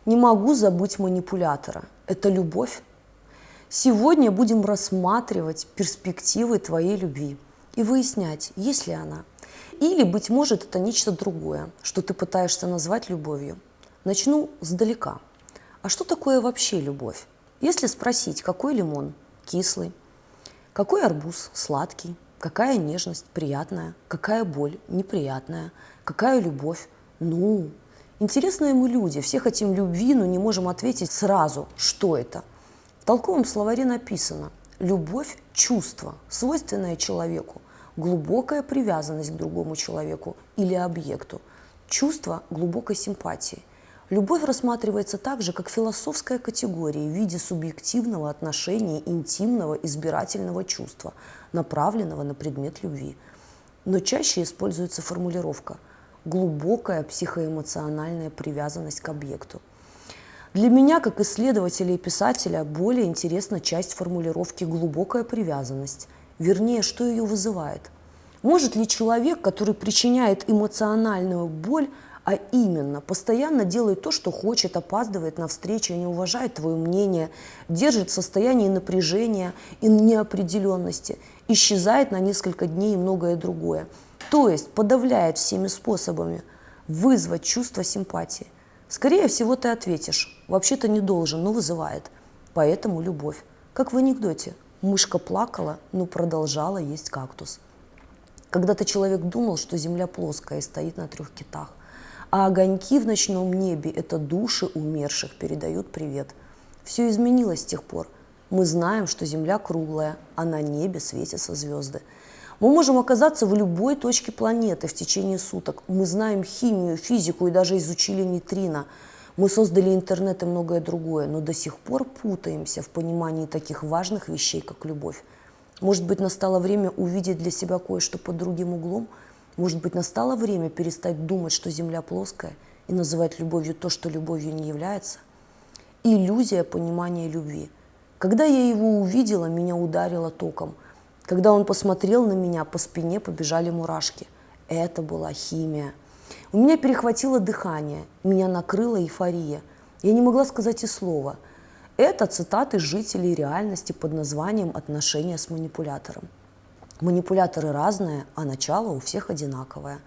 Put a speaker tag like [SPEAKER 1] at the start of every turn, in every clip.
[SPEAKER 1] Не могу забыть манипулятора. Это любовь? Сегодня будем рассматривать перспективы твоей любви и выяснять, есть ли она. Или, быть может, это нечто другое, что ты пытаешься назвать любовью. Начну сдалека. А что такое вообще любовь? Если спросить, какой лимон? Кислый. Какой арбуз? Сладкий. Какая нежность? Приятная. Какая боль? Неприятная. Какая любовь? Интересные мы люди, все хотим любви, но не можем ответить сразу, что это. В толковом словаре написано: любовь – чувство, свойственное человеку, глубокая привязанность к другому человеку или объекту, чувство глубокой симпатии. Любовь рассматривается также как философская категория в виде субъективного отношения интимного избирательного чувства, направленного на предмет любви. Но чаще используется формулировка «глубокая психоэмоциональная привязанность к объекту». Для меня, как исследователя и писателя, более интересна часть формулировки «глубокая привязанность», вернее, что ее вызывает. Может ли человек, который причиняет эмоциональную боль, а именно постоянно делает то, что хочет, опаздывает на встречу, не уважает твое мнение, держит в состоянии напряжения и неопределенности, исчезает на несколько дней и многое другое, то есть подавляет всеми способами вызвать чувство симпатии? Скорее всего, ты ответишь: вообще-то не должен, но вызывает. Поэтому любовь. Как в анекдоте: мышка плакала, но продолжала есть кактус. Когда-то человек думал, что земля плоская и стоит на 3 китах, а огоньки в ночном небе – это души умерших, передают привет. Все изменилось с тех пор. Мы знаем, что земля круглая, а на небе светятся звезды. Мы можем оказаться в любой точке планеты в течение суток. Мы знаем химию, физику и даже изучили нейтрино. Мы создали интернет и многое другое, но до сих пор путаемся в понимании таких важных вещей, как любовь. Может быть, настало время увидеть для себя кое-что под другим углом? Может быть, настало время перестать думать, что Земля плоская, и называть любовью то, что любовью не является? Иллюзия понимания любви. Когда я его увидела, меня ударило током. Когда он посмотрел на меня, по спине побежали мурашки. Это была химия. У меня перехватило дыхание, меня накрыла эйфория. Я не могла сказать и слова. Это цитаты жителей реальности под названием «Отношения с манипулятором». Манипуляторы разные, а начало у всех одинаковое.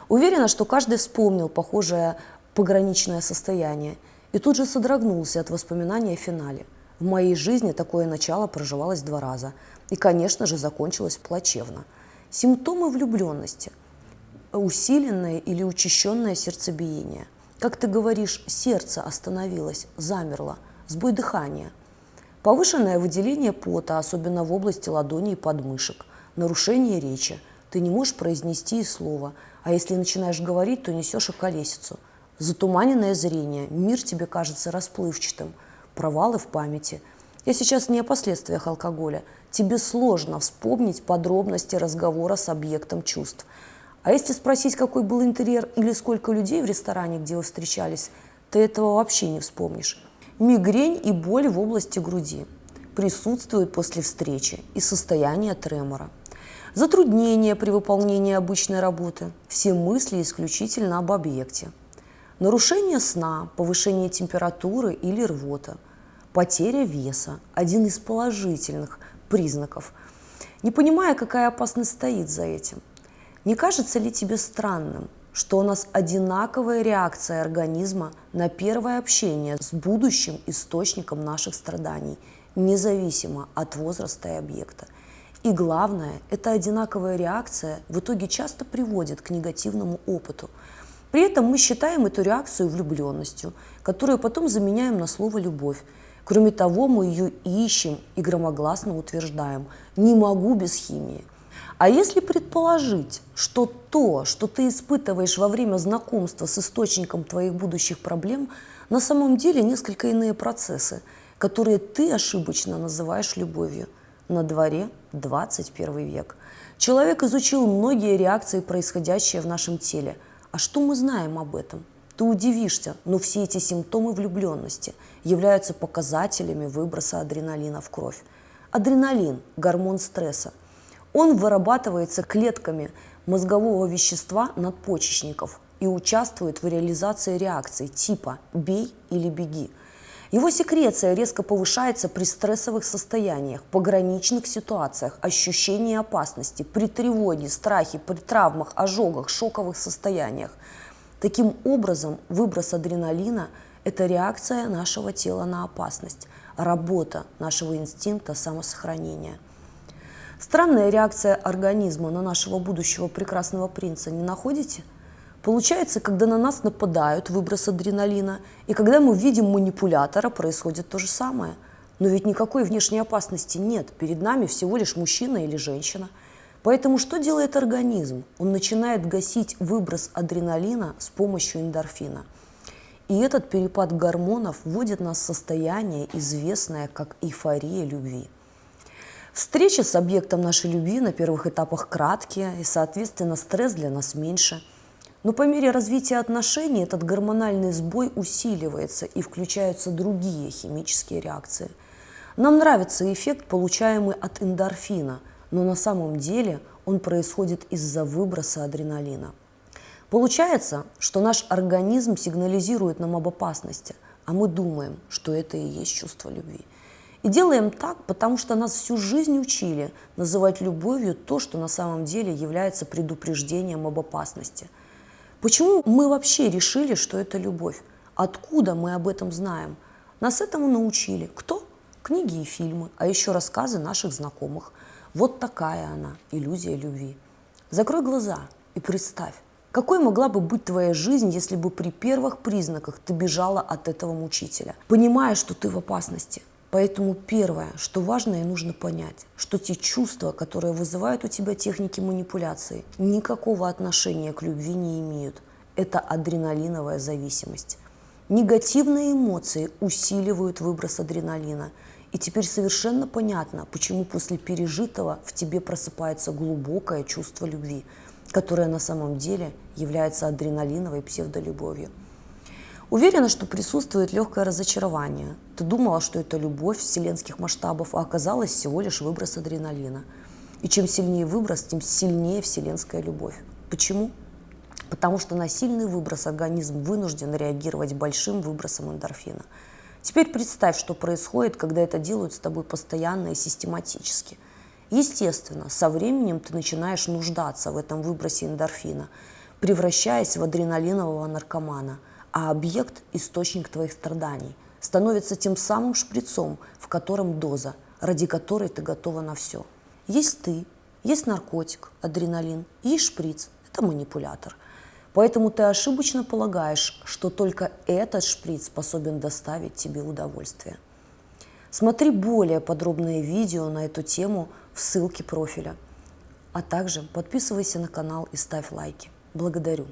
[SPEAKER 1] Уверена, что каждый вспомнил похожее пограничное состояние и тут же содрогнулся от воспоминания о финале. В моей жизни такое начало проживалось 2 раза. И, конечно же, закончилось плачевно. Симптомы влюбленности. Усиленное или учащенное сердцебиение. Как ты говоришь, сердце остановилось, замерло, сбой дыхания. Повышенное выделение пота, особенно в области ладоней и подмышек. Нарушение речи. Ты не можешь произнести и слова, а если начинаешь говорить, то несешь околесицу. Затуманенное зрение, мир тебе кажется расплывчатым, провалы в памяти. Я сейчас не о последствиях алкоголя. Тебе сложно вспомнить подробности разговора с объектом чувств. А если спросить, какой был интерьер или сколько людей в ресторане, где вы встречались, ты этого вообще не вспомнишь. Мигрень и боль в области груди присутствуют после встречи и состояние тремора. Затруднения при выполнении обычной работы. Все мысли исключительно об объекте. Нарушение сна, повышение температуры или рвота. Потеря веса – один из положительных признаков. Не понимая, какая опасность стоит за этим. Не кажется ли тебе странным, что у нас одинаковая реакция организма на первое общение с будущим источником наших страданий, независимо от возраста и объекта? И главное, эта одинаковая реакция в итоге часто приводит к негативному опыту. При этом мы считаем эту реакцию влюбленностью, которую потом заменяем на слово «любовь». Кроме того, мы ее ищем и громогласно утверждаем: «Не могу без химии». А если предположить, что то, что ты испытываешь во время знакомства с источником твоих будущих проблем, на самом деле несколько иные процессы, которые ты ошибочно называешь любовью. На дворе 21 век. Человек изучил многие реакции, происходящие в нашем теле. А что мы знаем об этом? Ты удивишься, но все эти симптомы влюбленности являются показателями выброса адреналина в кровь. Адреналин – гормон стресса. Он вырабатывается клетками мозгового вещества надпочечников, и участвует в реализации реакций типа «бей или беги». Его секреция резко повышается при стрессовых состояниях, пограничных ситуациях, ощущении опасности, при тревоге, страхе, при травмах, ожогах, шоковых состояниях. Таким образом, выброс адреналина – это реакция нашего тела на опасность, работа нашего инстинкта самосохранения. Странная реакция организма на нашего будущего прекрасного принца, не находите? Получается, когда на нас нападают, выброс адреналина, и когда мы видим манипулятора, происходит то же самое. Но ведь никакой внешней опасности нет, перед нами всего лишь мужчина или женщина. Поэтому что делает организм? Он начинает гасить выброс адреналина с помощью эндорфина. И этот перепад гормонов вводит нас в состояние, известное как эйфория любви. Встречи с объектом нашей любви на первых этапах краткие, и, соответственно, стресс для нас меньше. Но по мере развития отношений этот гормональный сбой усиливается и включаются другие химические реакции. Нам нравится эффект, получаемый от эндорфина, но на самом деле он происходит из-за выброса адреналина. Получается, что наш организм сигнализирует нам об опасности, а мы думаем, что это и есть чувство любви. И делаем так, потому что нас всю жизнь учили называть любовью то, что на самом деле является предупреждением об опасности. Почему мы вообще решили, что это любовь? Откуда мы об этом знаем? Нас этому научили. Кто? Книги и фильмы, а еще рассказы наших знакомых. Вот такая она, иллюзия любви. Закрой глаза и представь, какой могла бы быть твоя жизнь, если бы при первых признаках ты бежала от этого мучителя, понимая, что ты в опасности. Поэтому первое, что важно и нужно понять, что те чувства, которые вызывают у тебя техники манипуляции, никакого отношения к любви не имеют. Это адреналиновая зависимость. Негативные эмоции усиливают выброс адреналина. И теперь совершенно понятно, почему после пережитого в тебе просыпается глубокое чувство любви, которое на самом деле является адреналиновой псевдолюбовью. Уверена, что присутствует легкое разочарование. Ты думала, что это любовь вселенских масштабов, а оказалось всего лишь выброс адреналина. И чем сильнее выброс, тем сильнее вселенская любовь. Почему? Потому что на сильный выброс организм вынужден реагировать большим выбросом эндорфина. Теперь представь, что происходит, когда это делают с тобой постоянно и систематически. Естественно, со временем ты начинаешь нуждаться в этом выбросе эндорфина, превращаясь в адреналинового наркомана, а объект – источник твоих страданий, становится тем самым шприцом, в котором доза, ради которой ты готова на все. Есть ты, есть наркотик, адреналин, есть шприц – это манипулятор. Поэтому ты ошибочно полагаешь, что только этот шприц способен доставить тебе удовольствие. Смотри более подробное видео на эту тему в ссылке профиля. А также подписывайся на канал и ставь лайки. Благодарю.